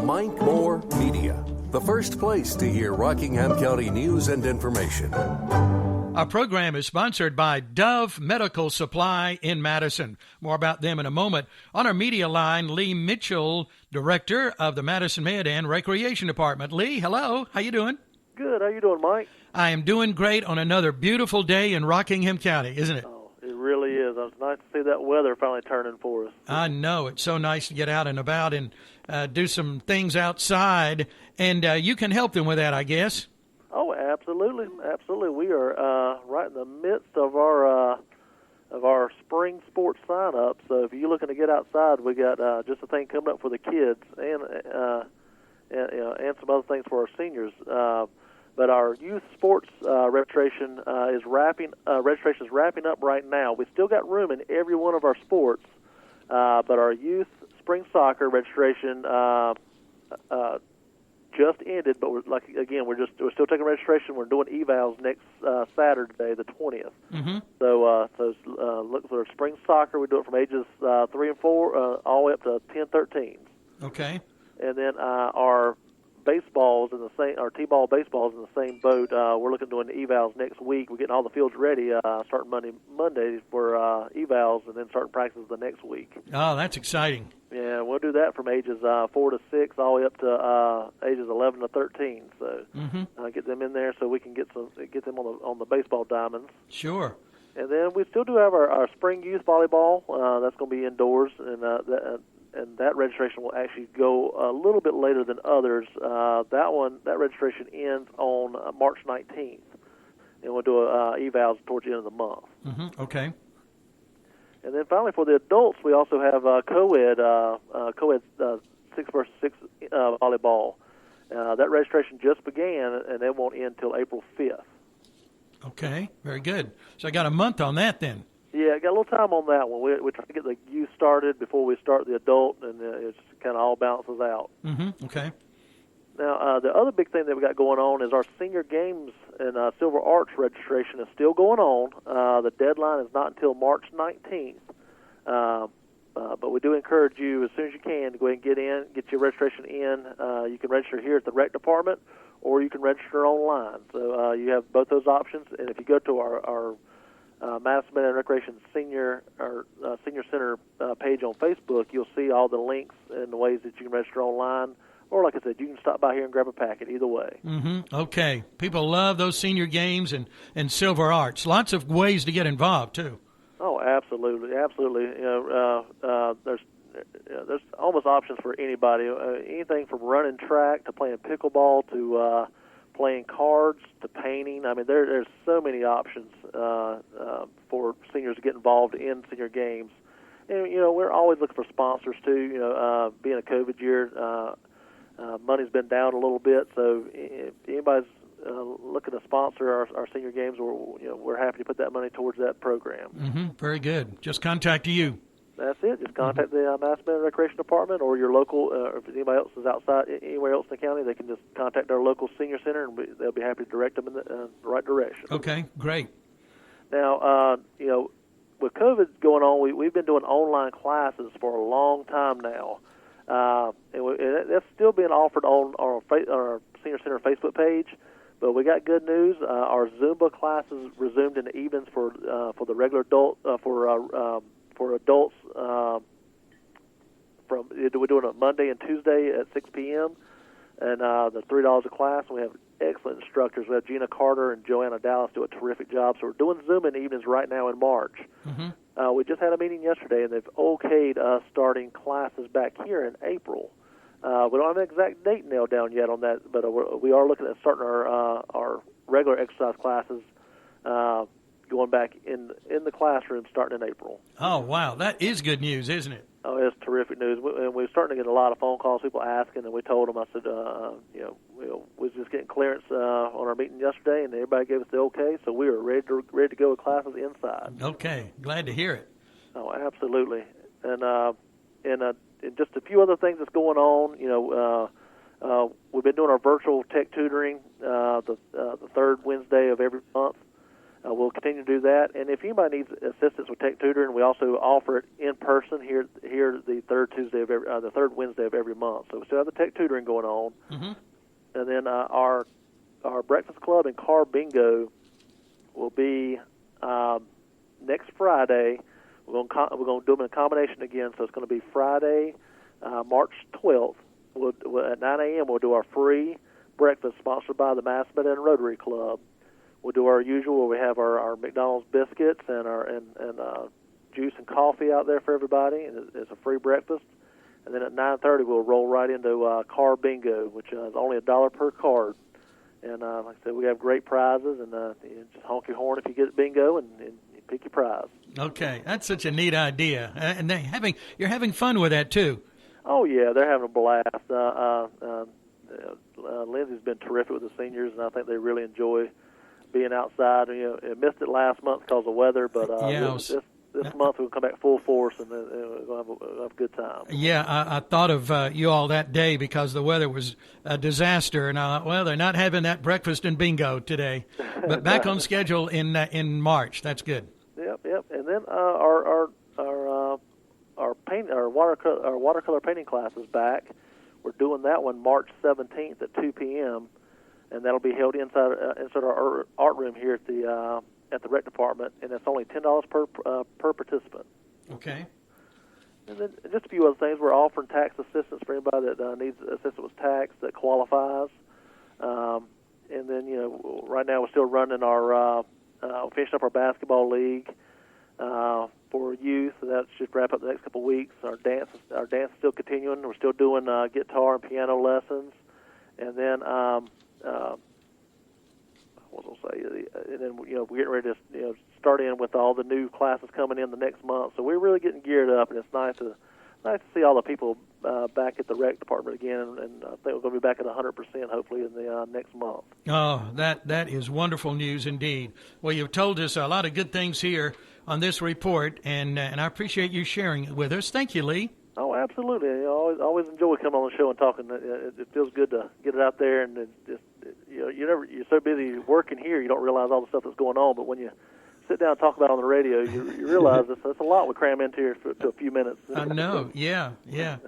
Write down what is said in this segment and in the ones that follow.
Mike Moore Media, the first place to hear Rockingham County news and information. Our program is sponsored by Dove Medical Supply in Madison. More about them in a moment. On our media line, Lee Mitchell, director of the Madison-Mayodan Recreation Department. Lee, hello. How you doing? Good. How you doing, Mike? I am doing great on another beautiful day in Rockingham County, isn't it? Oh, it really is. It's nice to see that weather finally turning for us. I know. It's so nice to get out and about and do some things outside, and you can help them with that, I guess. Oh, absolutely, absolutely. We are right in the midst of our spring sports sign-up. So if you're looking to get outside, we got just a thing coming up for the kids and some other things for our seniors. But our youth sports registration is wrapping up right now. We still got room in every one of our sports, but our youth spring soccer registration just ended. But we're still taking registration. We're doing evals next Saturday, the 20th. Mm-hmm. So look for spring soccer. We do it from ages 3 and 4 all the way up to 10, 13. Okay. And then our baseballs in the same, our T-ball baseballs in the same boat. We're looking at doing evals next week. We're getting all the fields ready, starting Monday for evals, and then starting practices the next week. Oh, that's exciting. Yeah, we'll do that from ages 4 to 6 all the way up to ages 11 to 13. So get them in there so we can get them on the baseball diamonds. Sure. And then we still do have our spring youth volleyball. That's going to be indoors, and that registration will actually go a little bit later than others. That registration ends on March 19th, and we'll do evals towards the end of the month. Mm-hmm. Okay. And then finally, for the adults, we also have co-ed 6 versus 6 volleyball. That registration just began, and it won't end until April 5th. Okay, very good. So I got a month on that then. Yeah, got a little time on that one. We're trying to get the youth started before we start the adult, and it kind of all balances out. Mm-hmm. Okay. Now, the other big thing that we got going on is our senior games and Silver Arch registration is still going on. The deadline is not until March 19th, but we do encourage you as soon as you can to go ahead and get your registration in. You can register here at the rec department, or you can register online. So you have both those options, and if you go to our Madison-Mayodan Recreation Senior Center page on Facebook, you'll see all the links and the ways that you can register online. Or, like I said, you can stop by here and grab a packet either way. Mm-hmm. Okay. People love those senior games and Silver Arch. Lots of ways to get involved, too. Oh, absolutely, absolutely. There's almost options for anybody. Anything from running track to playing pickleball to playing cards to painting. I mean, there's so many options for seniors to get involved in senior games. And, we're always looking for sponsors, too. Being a COVID year, money's been down a little bit. So if anybody's looking to sponsor our senior games, we're happy to put that money towards that program. Mm-hmm. Very good. Just contact you. That's it. Just contact the Madison-Mayodan Recreation Department or your local, if anybody else is outside, anywhere else in the county, they can just contact our local senior center, and they'll be happy to direct them in the right direction. Okay, great. Now, with COVID going on, we've been doing online classes for a long time now, and that's still being offered on our senior center Facebook page. But we got good news. Our Zumba classes resumed in the evenings for the regular adult for adults. We're doing it Monday and Tuesday at 6 p.m. and they're $3 a class. And we have excellent instructors. We have Gina Carter and Joanna Dallas do a terrific job. So we're doing Zoom in the evenings right now in March. Mm-hmm. We just had a meeting yesterday, and they've okayed us starting classes back here in April. We don't have an exact date nailed down yet on that, but we are looking at starting our regular exercise classes going back in the classroom starting in April. Oh, wow. That is good news, isn't it? Oh, it's terrific news. We're starting to get a lot of phone calls, people asking, and we told them, I said, we was just getting clearance on our meeting yesterday, and everybody gave us the okay, so we are ready to go with classes inside. Okay. Glad to hear it. Oh, absolutely. And just a few other things that's going on. We've been doing our virtual tech tutoring the third Wednesday of every month. we'll continue to do that. And if anybody needs assistance with tech tutoring, we also offer it in person here the third Wednesday of every month. So we still have the tech tutoring going on. Mm-hmm. And then our breakfast club and car bingo will be next Friday. We're going to do them in a combination again. So it's going to be Friday, March 12th. At 9 a.m. we'll do our free breakfast sponsored by the Madison-Mayodan Rotary Club. We'll do our usual. We have our McDonald's biscuits and juice and coffee out there for everybody, and it's a free breakfast. And then at 9:30 we'll roll right into car bingo, which is only $1 per card. And like I said, we have great prizes, and just honk your horn if you get bingo and pick your prize. Okay, that's such a neat idea, and you're having fun with that too. Oh yeah, they're having a blast. Lindsay's been terrific with the seniors, and I think they really enjoy being outside. It missed it last month because of weather, but this month we'll come back full force, and we're going to have a good time. Yeah, I thought of you all that day because the weather was a disaster, and I thought, well, they're not having that breakfast and bingo today, but back on schedule in March. That's good. Yep. And then our watercolor painting class is back. We're doing that one March 17th at 2 p.m. and that'll be held inside our art room here at the rec department, and it's only $10 per participant. Okay. And then just a few other things. We're offering tax assistance for anybody that needs assistance with tax that qualifies. And then right now we're still running finishing up our basketball league for youth. So that should wrap up the next couple of weeks. Our dance is still continuing. We're still doing guitar and piano lessons, and then what was I say? And then we're getting ready to start in with all the new classes coming in the next month. So we're really getting geared up, and it's nice to see all the people back at the rec department again, and I think we're going to be back at 100% hopefully in the next month. Oh, that is wonderful news indeed. Well, you've told us a lot of good things here on this report, and I appreciate you sharing it with us. Thank you, Lee. Oh, absolutely. I always enjoy coming on the show and talking. It feels good to get it out there, and you're so busy working here, you don't realize all the stuff that's going on. But when you sit down and talk about it on the radio, you realize it's a lot we cram into here to a few minutes. I know, yeah,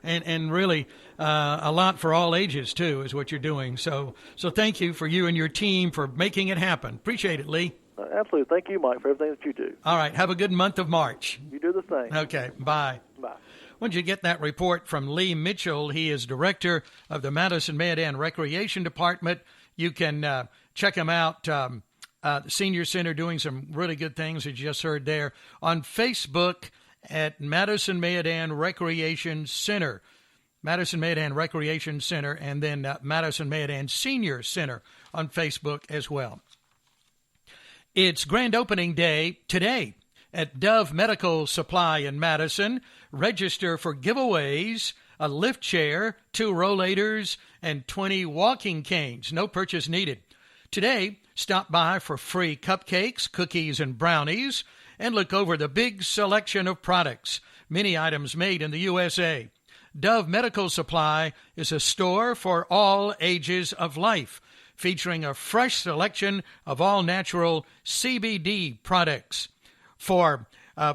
and really a lot for all ages too is what you're doing. So thank you for you and your team for making it happen. Appreciate it, Lee. Absolutely. Thank you, Mike, for everything that you do. All right. Have a good month of March. You do the same. Okay. Bye. Bye. Once you get that report from Lee Mitchell, he is director of the Madison-Mayodan Recreation Department. You can check him out, the Senior Center, doing some really good things, as you just heard there, on Facebook at Madison-Mayodan Recreation Center. Madison-Mayodan Recreation Center, and then Madison-Mayodan Senior Center on Facebook as well. It's grand opening day today at Dove Medical Supply in Madison. Register for giveaways, a lift chair, 2 rollators, and 20 walking canes. No purchase needed. Today, stop by for free cupcakes, cookies, and brownies, and look over the big selection of products. Many items made in the USA. Dove Medical Supply is a store for all ages of life, featuring a fresh selection of all-natural CBD products for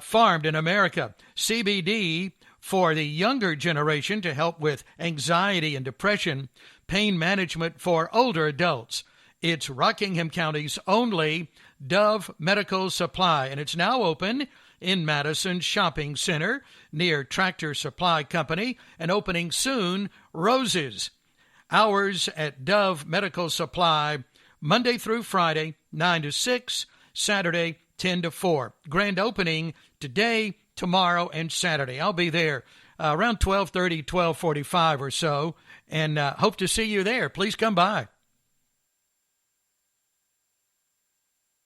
farmed in America. CBD for the younger generation to help with anxiety and depression, pain management for older adults. It's Rockingham County's only Dove Medical Supply, and it's now open in Madison Shopping Center near Tractor Supply Company, and opening soon, Rose's. Hours at Dove Medical Supply, Monday through Friday, 9 to 6, Saturday, 10 to 4. Grand opening today, tomorrow, and Saturday. I'll be there around 12:30, 12:45 or so, and hope to see you there. Please come by.